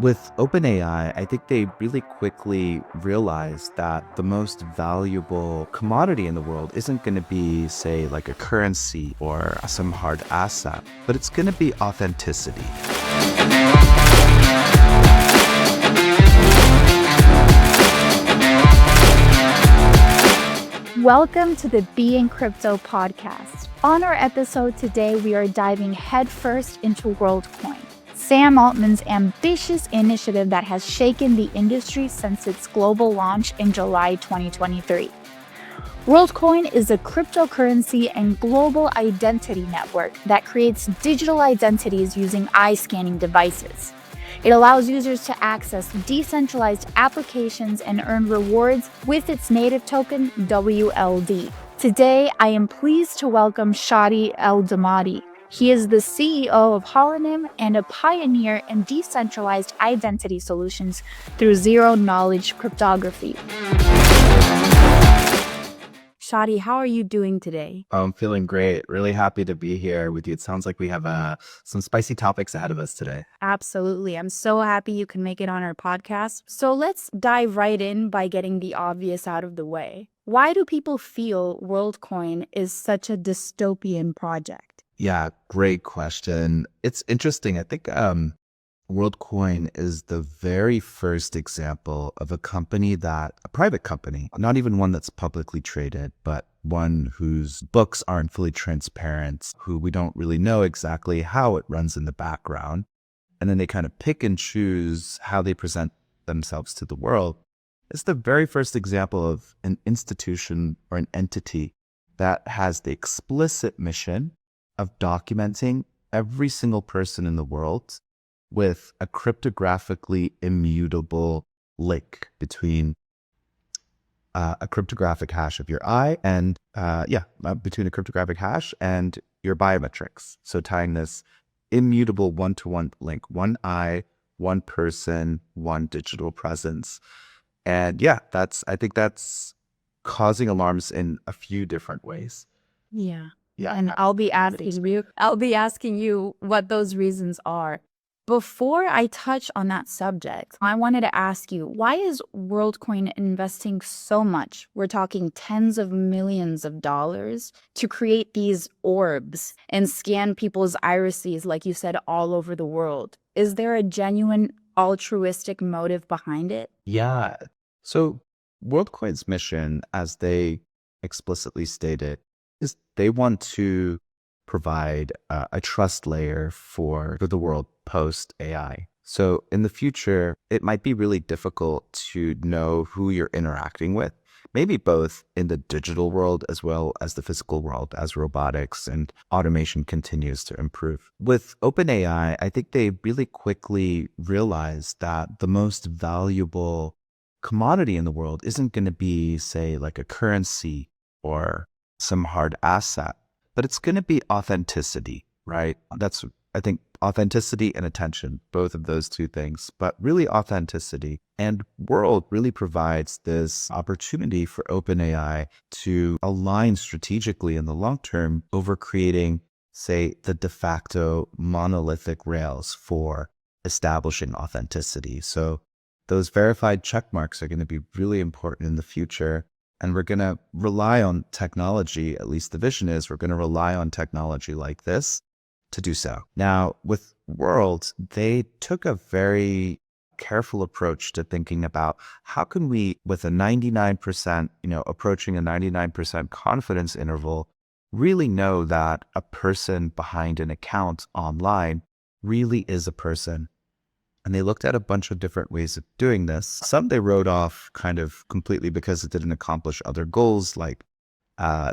With OpenAI, I think they really quickly realized that the most valuable commodity in the world isn't going to be, say, like a currency or some hard asset, but it's going to be authenticity. Welcome to the Being Crypto podcast. On our episode today, we are diving headfirst into WorldCoin, Sam Altman's ambitious initiative that has shaken the industry since its global launch in July 2023. WorldCoin is a cryptocurrency and global identity network that creates digital identities using eye-scanning devices. It allows users to access decentralized applications and earn rewards with its native token, WLD. Today, I am pleased to welcome Shady Damaty. He is the CEO of Holonym and a pioneer in decentralized identity solutions through zero-knowledge cryptography. Shady, how are you doing today? I'm feeling great. Really happy to be here with you. It sounds like we have some spicy topics ahead of us today. Absolutely. I'm so happy you can make it on our podcast. So let's dive right in by getting the obvious out of the way. Why do people feel WorldCoin is such a dystopian project? Yeah, great question. It's interesting. I think WorldCoin is the very first example of a private company, not even one that's publicly traded, but one whose books aren't fully transparent, who we don't really know exactly how it runs in the background. And then they kind of pick and choose how they present themselves to the world. It's the very first example of an institution or an entity that has the explicit mission of documenting every single person in the world with a cryptographically immutable link between a cryptographic hash of your eye and between a cryptographic hash and your biometrics. So tying this immutable one-to-one link, one eye, one person, one digital presence. And I think that's causing alarms in a few different ways. Yeah. And I'll be asking you what those reasons are. Before I touch on that subject, I wanted to ask you, why is WorldCoin investing so much? We're talking tens of millions of dollars to create these orbs and scan people's irises, like you said, all over the world. Is there a genuine altruistic motive behind it? Yeah. So WorldCoin's mission, as they explicitly stated, is they want to provide a trust layer for the world post AI. So in the future, it might be really difficult to know who you're interacting with, maybe both in the digital world as well as the physical world as robotics and automation continues to improve. With OpenAI, I think they really quickly realized that the most valuable commodity in the world isn't going to be, say, like a currency or some hard asset, but it's going to be authenticity, right? That's, I think, authenticity and attention, both of those two things, but really authenticity. And World really provides this opportunity for OpenAI to align strategically in the long term over creating, say, the de facto monolithic rails for establishing authenticity. So those verified check marks are going to be really important in the future. And we're going to rely on technology, at least the vision is, we're going to rely on technology like this to do so. Now, with World, they took a very careful approach to thinking about how can we, with a 99%, approaching a 99% confidence interval, really know that a person behind an account online really is a person. And they looked at a bunch of different ways of doing this. Some they wrote off kind of completely because it didn't accomplish other goals, like,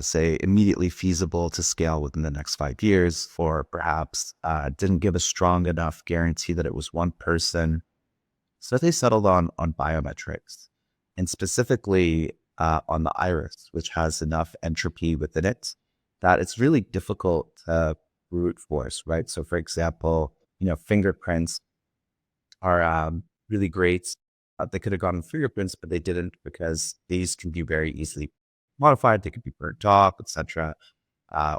say, immediately feasible to scale within the next 5 years, or perhaps didn't give a strong enough guarantee that it was one person. So they settled on biometrics, and specifically on the iris, which has enough entropy within it that it's really difficult to brute force, right? So for example, fingerprints are really great. They could have gone with fingerprints, but they didn't because these can be very easily modified. They could be burnt off, etc.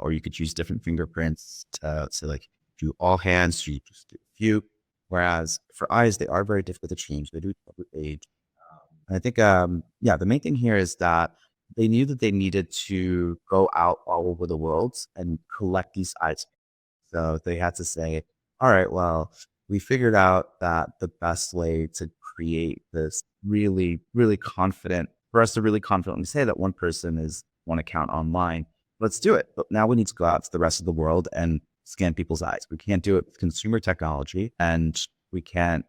Or you could use different fingerprints to like do all hands, so you just do a few. Whereas for eyes, they are very difficult to change. They do change with age. And I think, yeah, the main thing here is that they knew that they needed to go out all over the world and collect these eyes. So they had to say, all right, well, we figured out that the best way to create this really, really confident, for us to really confidently say that one person is one account online, let's do it. But now we need to go out to the rest of the world and scan people's eyes. We can't do it with consumer technology, and we can't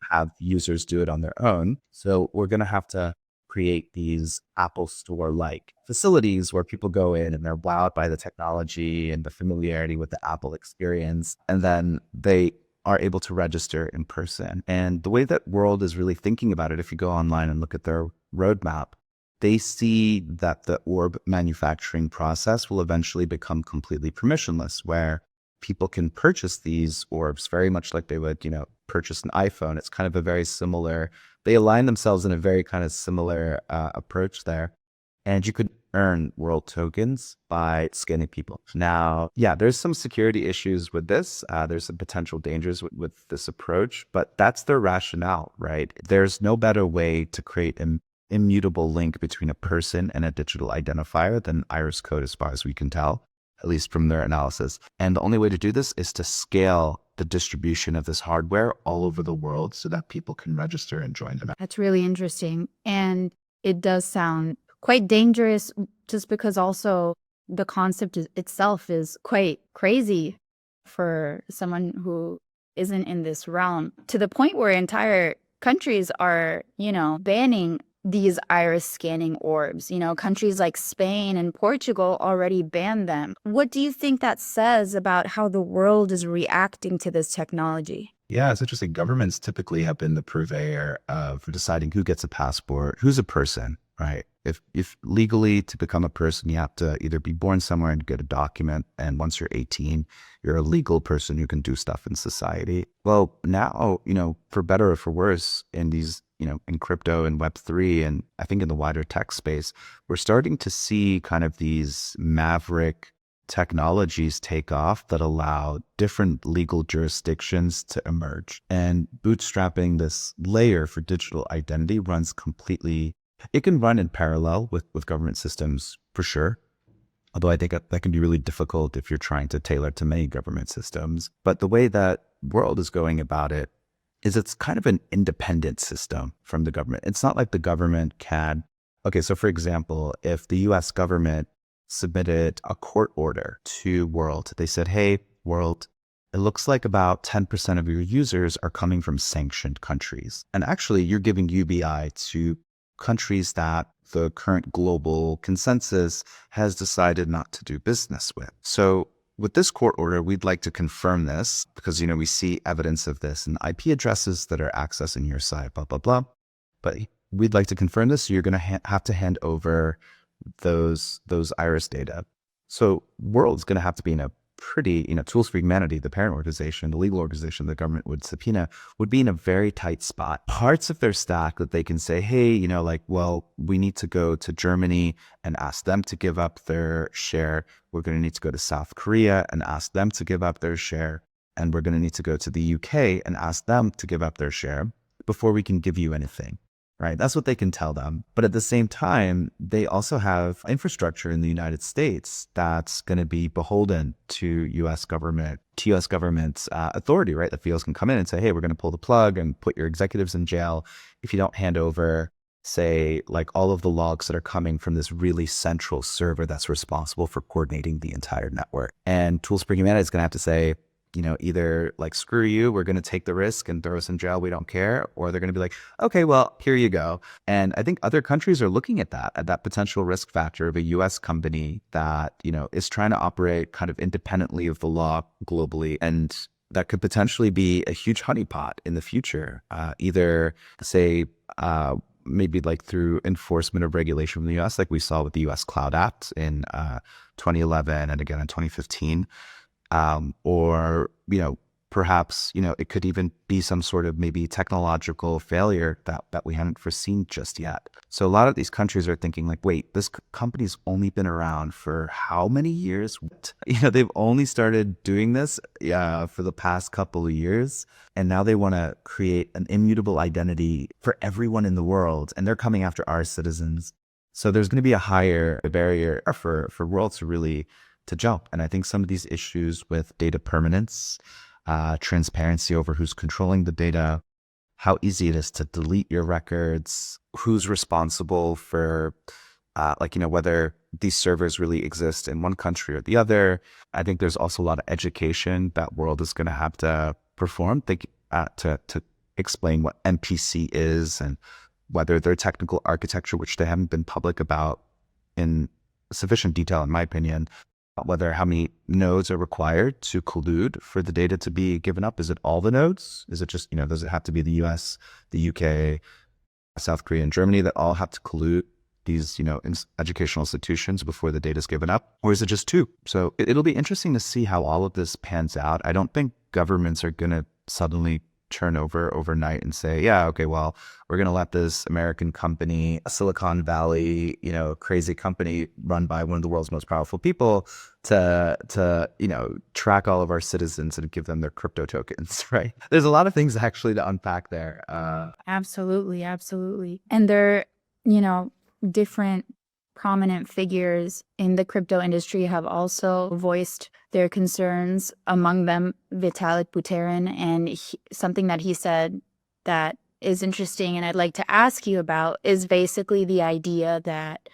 have users do it on their own. So we're going to have to create these Apple Store like facilities where people go in and they're wowed by the technology and the familiarity with the Apple experience. And then they are able to register in person. And the way that World is really thinking about it, if you go online and look at their roadmap, they see that the orb manufacturing process will eventually become completely permissionless, where people can purchase these orbs very much like they would, purchase an iPhone. It's kind of a very similar, they align themselves in a very kind of similar approach there. And you could earn world tokens by scanning people. Now, yeah, there's some security issues with this. There's some potential dangers with this approach, but that's their rationale, right? There's no better way to create an immutable link between a person and a digital identifier than iris code, as far as we can tell, at least from their analysis. And the only way to do this is to scale the distribution of this hardware all over the world so that people can register and join them. That's really interesting. And it does sound quite dangerous, just because also the concept itself is quite crazy for someone who isn't in this realm, to the point where entire countries are, banning these iris scanning orbs. Countries like Spain and Portugal already banned them. What do you think that says about how the world is reacting to this technology? Yeah, it's interesting. Governments typically have been the purveyor of deciding who gets a passport, who's a person, right? If legally to become a person, you have to either be born somewhere and get a document. And once you're 18, you're a legal person who can do stuff in society. Well, now, for better or for worse, in these, in crypto and Web3, and I think in the wider tech space, we're starting to see kind of these maverick technologies take off that allow different legal jurisdictions to emerge. And bootstrapping this layer for digital identity runs completely, it can run in parallel with government systems for sure. Although I think that can be really difficult if you're trying to tailor to many government systems. But the way that World is going about it is it's kind of an independent system from the government. It's not like the government can, okay, so for example, if the US government submitted a court order to World, they said, hey, World, it looks like about 10% of your users are coming from sanctioned countries. And actually, you're giving UBI to countries that the current global consensus has decided not to do business with. So with this court order, we'd like to confirm this because, we see evidence of this in IP addresses that are accessing your site, blah, blah, blah. But we'd like to confirm this. So you're going to have to hand over those iris data. So World's going to have to be in a pretty, Tools for Humanity, the parent organization, the legal organization the government would subpoena, would be in a very tight spot. Parts of their stack that they can say, hey, well, we need to go to Germany and ask them to give up their share. We're going to need to go to South Korea and ask them to give up their share. And we're going to need to go to the UK and ask them to give up their share before we can give you anything. Right? That's what they can tell them. But at the same time, they also have infrastructure in the United States that's going to be beholden to US government's authority, right? The fields can come in and say, hey, we're going to pull the plug and put your executives in jail if you don't hand over, say, like all of the logs that are coming from this really central server that's responsible for coordinating the entire network. And Tools for Humanity is going to have to say, either like, screw you, we're going to take the risk and throw us in jail, we don't care. Or they're going to be like, okay, well, here you go. And I think other countries are looking at that potential risk factor of a US company that, is trying to operate kind of independently of the law globally. And that could potentially be a huge honeypot in the future, either say, maybe like through enforcement of regulation from the US, like we saw with the US Cloud Act in 2011 and again in 2015. Or, Perhaps, it could even be some sort of maybe technological failure that we haven't foreseen just yet. So a lot of these countries are thinking like, wait, this company's only been around for how many years? What? They've only started doing this for the past couple of years. And now they want to create an immutable identity for everyone in the world. And they're coming after our citizens. So there's going to be a higher barrier for world to jump. And I think some of these issues with data permanence, transparency over who's controlling the data, how easy it is to delete your records, who's responsible for, whether these servers really exist in one country or the other. I think there's also a lot of education that world is going to have to perform to explain what MPC is and whether their technical architecture, which they haven't been public about in sufficient detail, in my opinion, whether how many nodes are required to collude for the data to be given up. Is it all the nodes? Is it just, does it have to be the US, the UK, South Korea, and Germany that all have to collude these, educational institutions before the data is given up? Or is it just two? So it'll be interesting to see how all of this pans out. I don't think governments are going to suddenly turn over overnight and say, yeah, okay, well, we're going to let this American company, a Silicon Valley, crazy company run by one of the world's most powerful people to track all of our citizens and give them their crypto tokens, right? There's a lot of things actually to unpack there. Absolutely, absolutely. And there, different prominent figures in the crypto industry have also voiced their concerns, among them Vitalik Buterin. And something that he said that is interesting and I'd like to ask you about is basically the idea that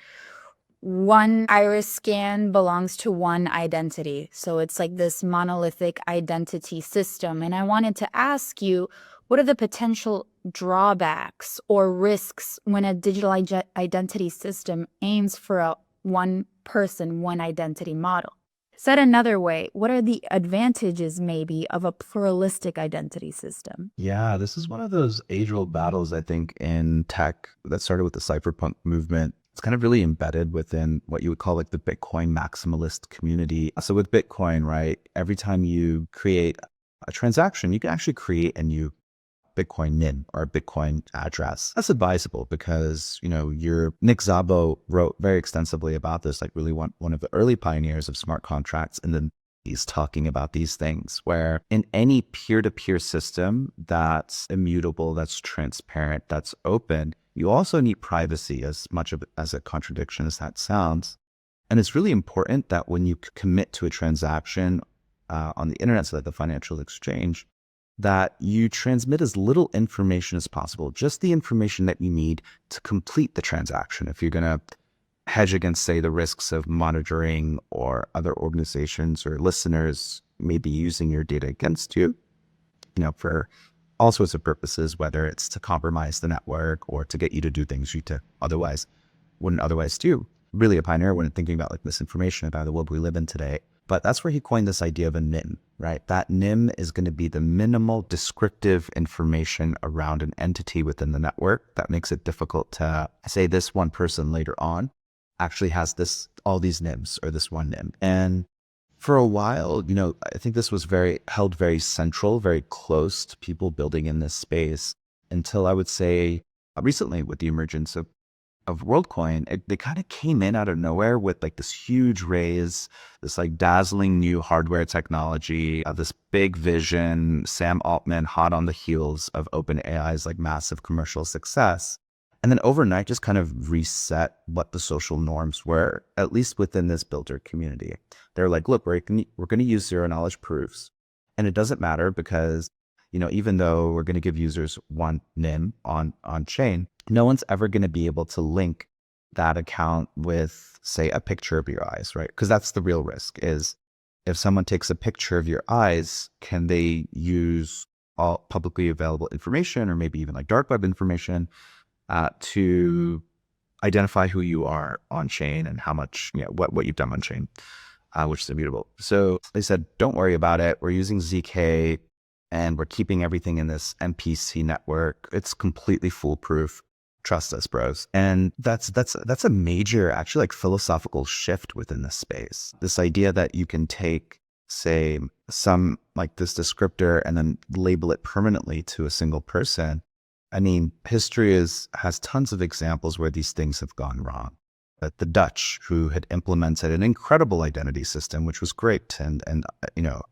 one iris scan belongs to one identity. So it's like this monolithic identity system. And I wanted to ask you, what are the potential drawbacks or risks when a digital identity system aims for a one person, one identity model? Said another way, what are the advantages maybe of a pluralistic identity system? Yeah, this is one of those age-old battles, I think, in tech that started with the cypherpunk movement. It's kind of really embedded within what you would call like the Bitcoin maximalist community. So with Bitcoin, right, every time you create a transaction, you can actually create a new Bitcoin NIM or a Bitcoin address. That's advisable because, your Nick Szabo wrote very extensively about this, like really one of the early pioneers of smart contracts. And then he's talking about these things where in any peer-to-peer system that's immutable, that's transparent, that's open, you also need privacy as much of as a contradiction as that sounds. And it's really important that when you commit to a transaction on the internet, so like the financial exchange, that you transmit as little information as possible, just the information that you need to complete the transaction. If you're going to hedge against, say, the risks of monitoring or other organizations or listeners maybe using your data against you, for all sorts of purposes, whether it's to compromise the network or to get you to do things you wouldn't otherwise do. Really a pioneer when thinking about like misinformation about the world we live in today. But that's where he coined this idea of a NIM, right? That NIM is going to be the minimal descriptive information around an entity within the network that makes it difficult to say this one person later on actually has all these NIMs or this one NIM. And for a while, I think this was held very central, very close to people building in this space until I would say recently with the emergence of WorldCoin, they kind of came in out of nowhere with like this huge raise, this like dazzling new hardware technology, this big vision, Sam Altman hot on the heels of OpenAI's like massive commercial success. And then overnight just kind of reset what the social norms were, at least within this builder community. They're like, look, we're going to use zero knowledge proofs. And it doesn't matter because, even though we're going to give users one NIM on chain, no one's ever going to be able to link that account with, say, a picture of your eyes, right? Because that's the real risk is if someone takes a picture of your eyes, can they use all publicly available information or maybe even like dark web information to identify who you are on chain and how much, what you've done on chain, which is immutable. So they said, don't worry about it. We're using ZK and we're keeping everything in this MPC network. It's completely foolproof. Trust us, bros. And that's a major actually like philosophical shift within this space. This idea that you can take, say, some like this descriptor and then label it permanently to a single person. I mean, history has tons of examples where these things have gone wrong. The Dutch, who had implemented an incredible identity system, which was great and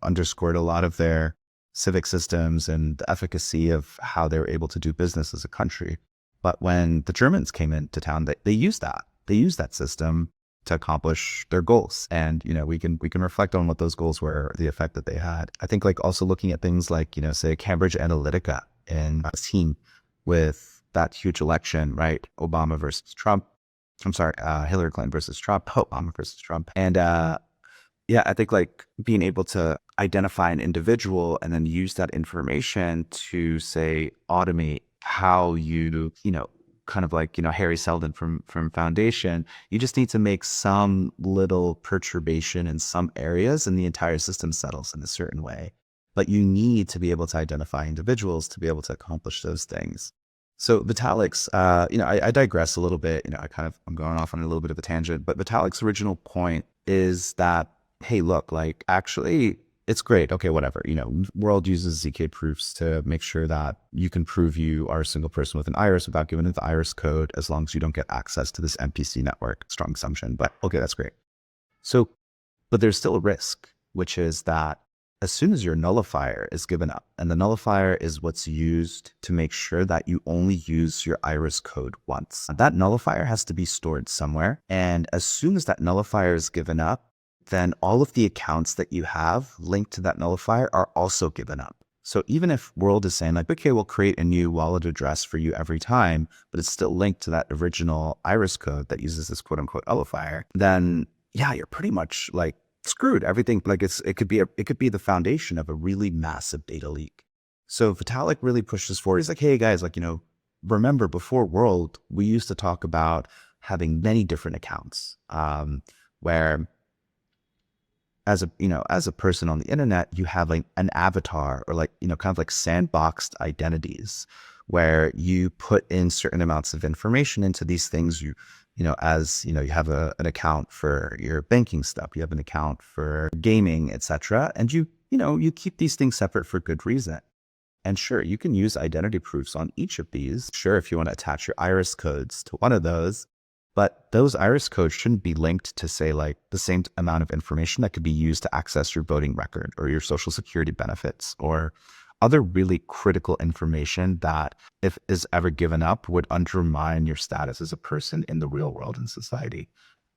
underscored a lot of their civic systems and the efficacy of how they were able to do business as a country. But when the Germans came into town, they used that. They used that system to accomplish their goals. And, we can reflect on what those goals were, the effect that they had. I think like also looking at things like, say Cambridge Analytica in a team with that huge election, right? Obama versus Trump. I'm sorry, Hillary Clinton versus Trump, Obama versus Trump. And I think like being able to identify an individual and then use that information to say automate how you kind of like, Harry Seldon from Foundation, you just need to make some little perturbation in some areas and the entire system settles in a certain way. But you need to be able to identify individuals to be able to accomplish those things. So Vitalik's, I digress a little bit, I'm going off on a little bit of a tangent, but Vitalik's original point is that, hey, look, like actually it's great. Okay, whatever. World uses ZK proofs to make sure that you can prove you are a single person with an iris without giving it the iris code, as long as you don't get access to this MPC network. Strong assumption, but okay, that's great. So, but there's still a risk, which is that as soon as your nullifier is given up, and the nullifier is what's used to make sure that you only use your iris code once, that nullifier has to be stored somewhere. And as soon as that nullifier is given up, then all of the accounts that you have linked to that nullifier are also given up. So even if World is saying like, okay, we'll create a new wallet address for you every time, but it's still linked to that original iris code that uses this quote unquote nullifier, then yeah, you're pretty much like screwed. Everything like it could be the foundation of a really massive data leak. So Vitalik really pushes forward. He's like, hey guys, like, remember before World, we used to talk about having many different accounts, where as a person on the internet, you have like an avatar or like, kind of like sandboxed identities where you put in certain amounts of information into these things. You have an account for your banking stuff, you have an account for gaming, etc. And you keep these things separate for good reason. And sure, you can use identity proofs on each of these. Sure, if you want to attach your iris codes to one of those, but those iris codes shouldn't be linked to, say, like the same amount of information that could be used to access your voting record or your social security benefits or other really critical information that, if is ever given up, would undermine your status as a person in the real world in society.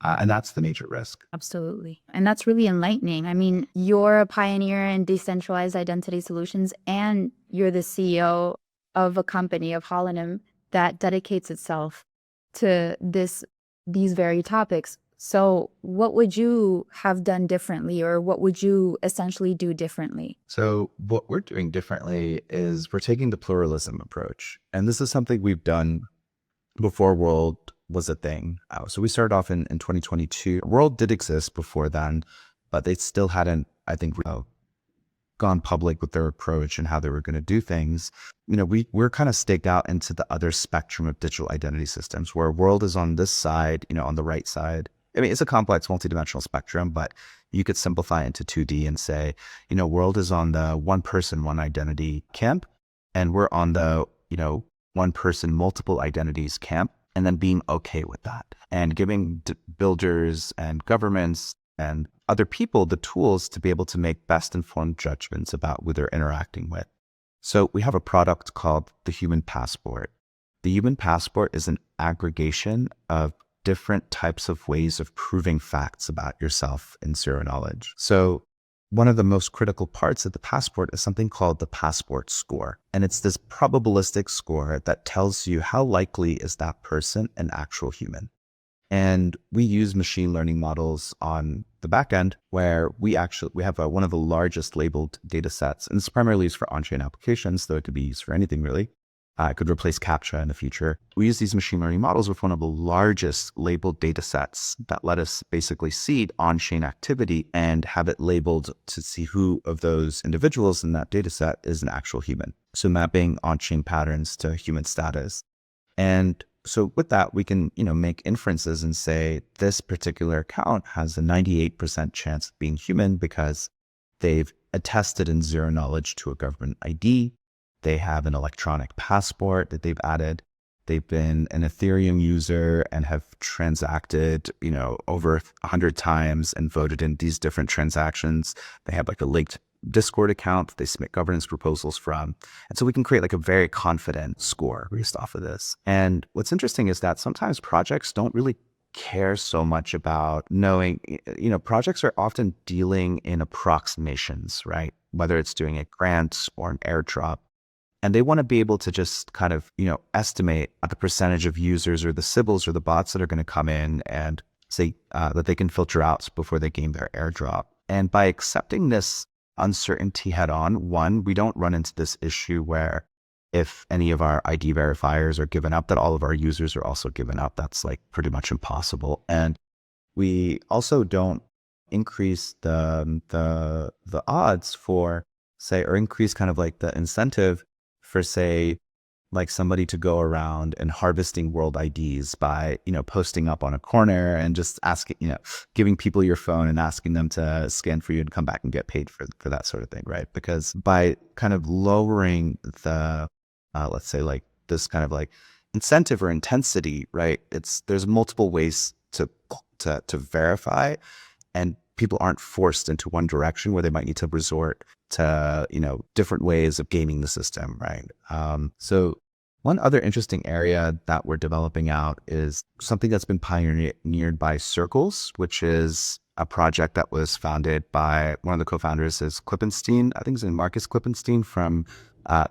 And that's the major risk. Absolutely. And that's really enlightening. I mean, you're a pioneer in decentralized identity solutions, and you're the CEO of a company, of Holonym, that dedicates itself to these very topics. So what would you have done differently, or what would you essentially do differently? So what we're doing differently is we're taking the pluralism approach. And this is something we've done before World was a thing. So we started off in 2022. World did exist before then, but they still hadn't, I think, gone public with their approach and how they were going to do things. We're kind of staked out into the other spectrum of digital identity systems, where World is on this side, on the right side. I mean, it's a complex multidimensional spectrum, but you could simplify into 2D and say, World is on the one person, one identity camp, and we're on the, one person, multiple identities camp, and then being okay with that and giving builders and governments and other people the tools to be able to make best informed judgments about who they're interacting with. So we have a product called the Human Passport. The Human Passport is an aggregation of different types of ways of proving facts about yourself in zero knowledge. So one of the most critical parts of the passport is something called the passport score. And it's this probabilistic score that tells you how likely is that person an actual human. And we use machine learning models on the back end, where we have one of the largest labeled data sets. And it's primarily used for on-chain applications, though it could be used for anything really. It could replace CAPTCHA in the future. We use these machine learning models with one of the largest labeled data sets that let us basically seed on-chain activity and have it labeled to see who of those individuals in that data set is an actual human. So mapping on-chain patterns to human status. And so with that, we can, make inferences and say this particular account has a 98% chance of being human because they've attested in zero knowledge to a government ID. They have an electronic passport that they've added. They've been an Ethereum user and have transacted, over 100 times and voted in these different transactions. They have like a linked Discord account that they submit governance proposals from. And so we can create like a very confident score based off of this. And what's interesting is that sometimes projects don't really care so much about knowing, projects are often dealing in approximations, right? Whether it's doing a grant or an airdrop. And they want to be able to just kind of, estimate the percentage of users or the Sybils or the bots that are going to come in and say that they can filter out before they game their airdrop. And by accepting this uncertainty head on, one, we don't run into this issue where if any of our ID verifiers are given up, that all of our users are also given up. That's like pretty much impossible. And we also don't increase the odds for, say, or increase kind of like the incentive for, say, like somebody to go around and harvesting world IDs by, posting up on a corner and just asking, giving people your phone and asking them to scan for you and come back and get paid for that sort of thing, right? Because by kind of lowering the, let's say like this kind of like incentive or intensity, right? There's multiple ways to verify, and people aren't forced into one direction where they might need to resort to, different ways of gaming the system, right? So one other interesting area that we're developing out is something that's been pioneered by Circles, which is a project that was founded by one of the co-founders is Klippenstein. I think it's Marcus Klippenstein from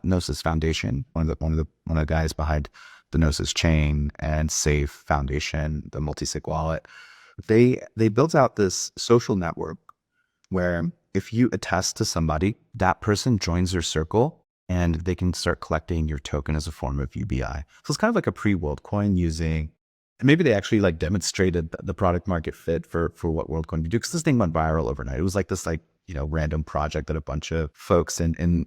Gnosis Foundation, one of the guys behind the Gnosis chain and Safe Foundation, the multi-sig wallet. They built out this social network where if you attest to somebody, that person joins your circle and they can start collecting your token as a form of UBI. So it's kind of like a pre-WorldCoin using, and maybe they actually like demonstrated the product market fit for what WorldCoin could do, because this thing went viral overnight. It was like this random project that a bunch of folks in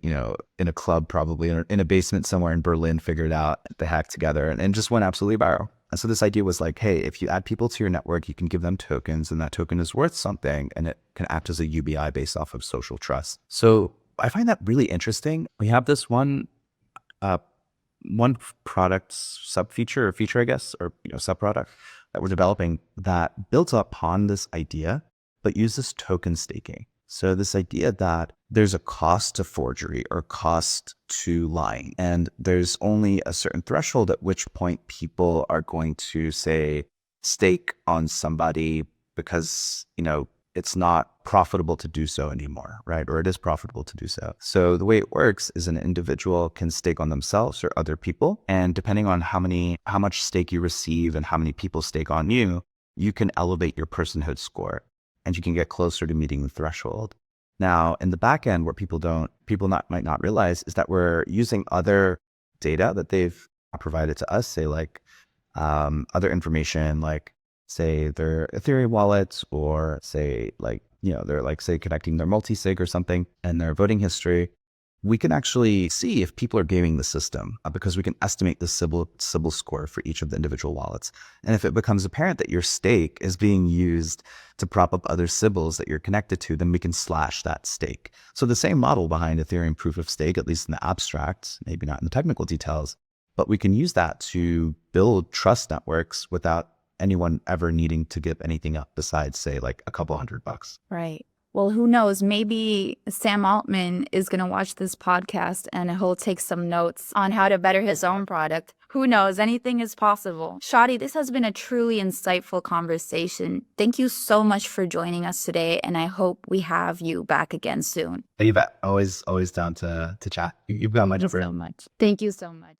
a club, probably in a basement somewhere in Berlin, figured out. They hacked together and just went absolutely viral. And so this idea was like, hey, if you add people to your network, you can give them tokens, and that token is worth something, and it can act as a UBI based off of social trust. So I find that really interesting. We have this one product sub-feature or feature, I guess, or sub-product that we're developing that builds upon this idea, but uses token staking. So this idea that there's a cost to forgery or cost to lying, and there's only a certain threshold at which point people are going to, say, stake on somebody because, it's not profitable to do so anymore, right? Or it is profitable to do so. So the way it works is an individual can stake on themselves or other people. And depending on how much stake you receive and how many people stake on you, you can elevate your personhood score and you can get closer to meeting the threshold. Now, in the back end, where people might not realize is that we're using other data that they've provided to us, say like other information, like say their Ethereum wallets, or say like, they're like, say, connecting their multi-sig or something and their voting history. We can actually see if people are gaming the system because we can estimate the Sybil score for each of the individual wallets. And if it becomes apparent that your stake is being used to prop up other Sybils that you're connected to, then we can slash that stake. So the same model behind Ethereum proof of stake, at least in the abstract, maybe not in the technical details, but we can use that to build trust networks without anyone ever needing to give anything up besides, say, like a couple $100. Right. Well, who knows? Maybe Sam Altman is going to watch this podcast and he'll take some notes on how to better his own product. Who knows? Anything is possible. Shady, this has been a truly insightful conversation. Thank you so much for joining us today, and I hope we have you back again soon. You bet. Always down to chat. You've got my number. Thank you so much. Thank you so much.